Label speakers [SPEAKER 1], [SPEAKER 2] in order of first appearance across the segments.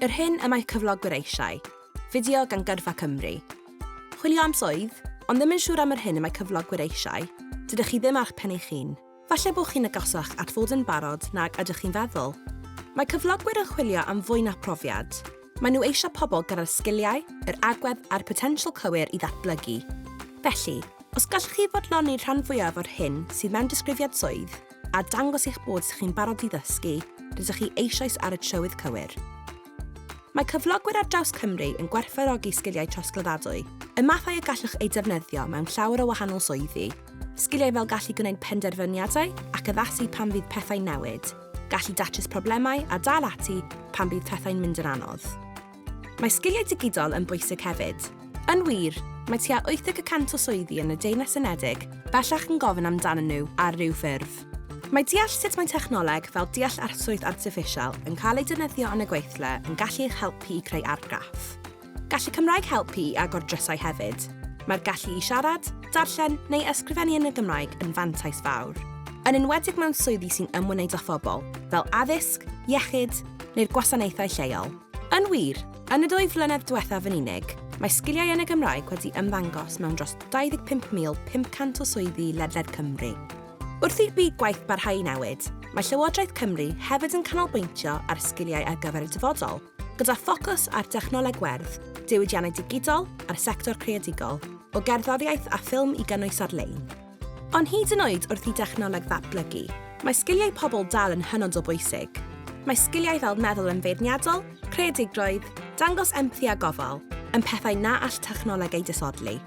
[SPEAKER 1] Yr hyn y mae cyflogwyr eisiau. Fideo gan Gyrfa Cymru. Chwilio am swydd, ond ddim yn siŵr am yr hyn y mae cyflogwyr eisiau, dydych chi ddim ar pen eich hun. Falle bod chi'n agosach at fod yn barod nag ydych chi'n feddwl. Mae cyflogwyr yn chwilio am fwy na profiad. Mae nhw eisiau pobl gyda'r sgiliau, yr agwedd a'r potensial cywir i ddatblygu. Felly, os gallwch chi fodloni rhan fwyaf o'r hyn sydd mewn disgrifiad swydd a dangos eich bod chi'n barod i ddysgu, rydych chi eisoes ar y trywydd cywir. Mae cyflogwyr ar draws Cymru yn gwerthfawrogi sgiliau trosglwydadwy, y mathau y gallwch ei defnyddio mewn llawer o wahanol swyddi. Sgiliau fel gallu gwneud penderfyniadau ac addasu pan fydd pethau'n newid, gallu datrys problemau a dal ati pan bydd pethau'n mynd yn anodd. Mae sgiliau digidol yn bwysig hefyd. Yn wir, mae tua 80% o swyddi yn y Deyrnas Unedig bellach yn gofyn amdano nhw ar ryw ffurf. Mae deall sut mae technoleg fel deall arswydd artiffisial yn cael ei defnyddio yn y gweithle yn gallu eich helpu i creu argraff. Gall Cymraeg helpu i agor drysau hefyd. Mae'r gallu i siarad, darllen neu ysgrifennu yn y Gymraeg yn fantais fawr. Yn enwedig mewn swyddi sy'n ymwneud â phobl, fel addysg, iechyd neu'r gwasanaethau lleol. Yn wir, yn y 2 flynedd diwethaf yn unig, mae sgiliau yn y Gymraeg wedi ymddangos mewn dros 25,500 o swyddi ledled Cymru. Wrth i'r byd gwaith barhau i newid, mae Llywodraeth Cymru hefyd yn canolbwyntio ar sgiliau ar gyfer y dyfodol, gyda ffocws ar dechnoleg werth, diwydiannau digidol a'r sector creadigol, o gerddoriaeth a ffilm i gynnwys ar-lein. Ond hyd yn oed wrth i dechnoleg ddatblygu, mae sgiliau pobl dal yn hynod o bwysig. Mae sgiliau fel meddwl yn feirniadol, creadigrwydd, dangos empathi a gofal, yn pethau na all technoleg ei disodli.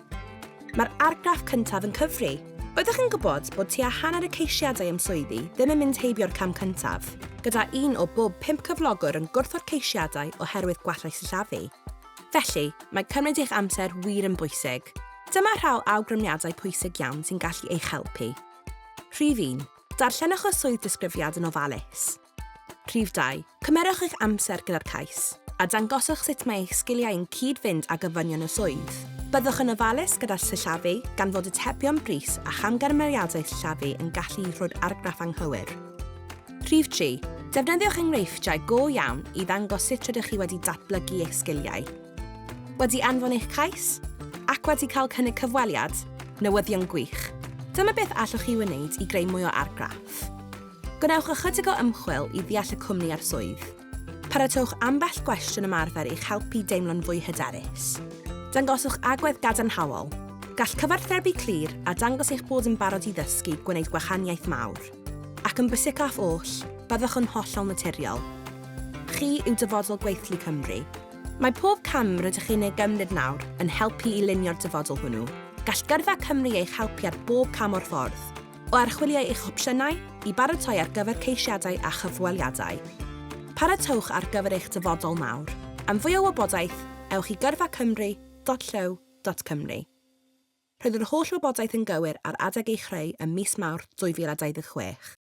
[SPEAKER 1] Mae'r argraff cyntaf yn cyfri. Oeddech chi'n gwybod bod tua hanner y ceisiadau am swyddi ddim yn mynd heibio'r cam cyntaf, gyda 1 o bob 5 cyflogwr yn gwrthod ceisiadau oherwydd gwallau sillafu. Felly, mae cymryd eich amser wir yn bwysig. Dyma rhaw awgrymiadau pwysig iawn sy'n gallu eich helpu. Rhif 1. Darllenwch y swydd disgrifiad yn ofalus. Rhif 2. Cymerwch eich amser gyda'r cais, a dangoswch sut mae eich sgiliau yn cyd-fynd â gyfynion y swydd. Byddwch yn ofalus gyda'r sillafu gan fod y tebion bris a chamgymeriadau sillafu yn gallu rhoi'r argraff anghywir. Rhif 3. Defnyddiwch enghreifftiau go iawn i ddangos sut rydych chi wedi datblygu eich sgiliau. Wedi anfon eich cais? Ac wedi cael cynnig cyfweliad? Newyddion gwych. Dyma beth allwch chi wneud i greu mwy o argraff. Gwnewch ychydig o ymchwil i ddeall y cwmni a'r swydd. Paratewch ambell gwestiwn ymarfer i'ch helpu deimlo'n fwy hyderus. Dangoswch agwedd gadarnhaol. Gall cyfarthrebu clir a dangos eich bod yn barod i ddysgu gwneud gwahaniaeth mawr. Ac yn bwysicaf oll, byddwch yn hollol naturiol. Chi yw dyfodol gweithlu Cymru. Mae pob cam rydych chi'n ei gymryd nawr yn helpu i lunio'r dyfodol hwnnw. Gall Gyrfa Cymru eich helpu ar bob cam o'r ffordd, o archwilio eich opsiynau i baratoi ar gyfer ceisiadau a chyfweliadau. Paratowch ar gyfer eich dyfodol mawr. Am fwy o wybodaeth, ewch i gyrfacymru.llew.cymru. Roedd yr holl wybodaeth yn gywir ar adeg ei chreu ym mis Mawrth 2026.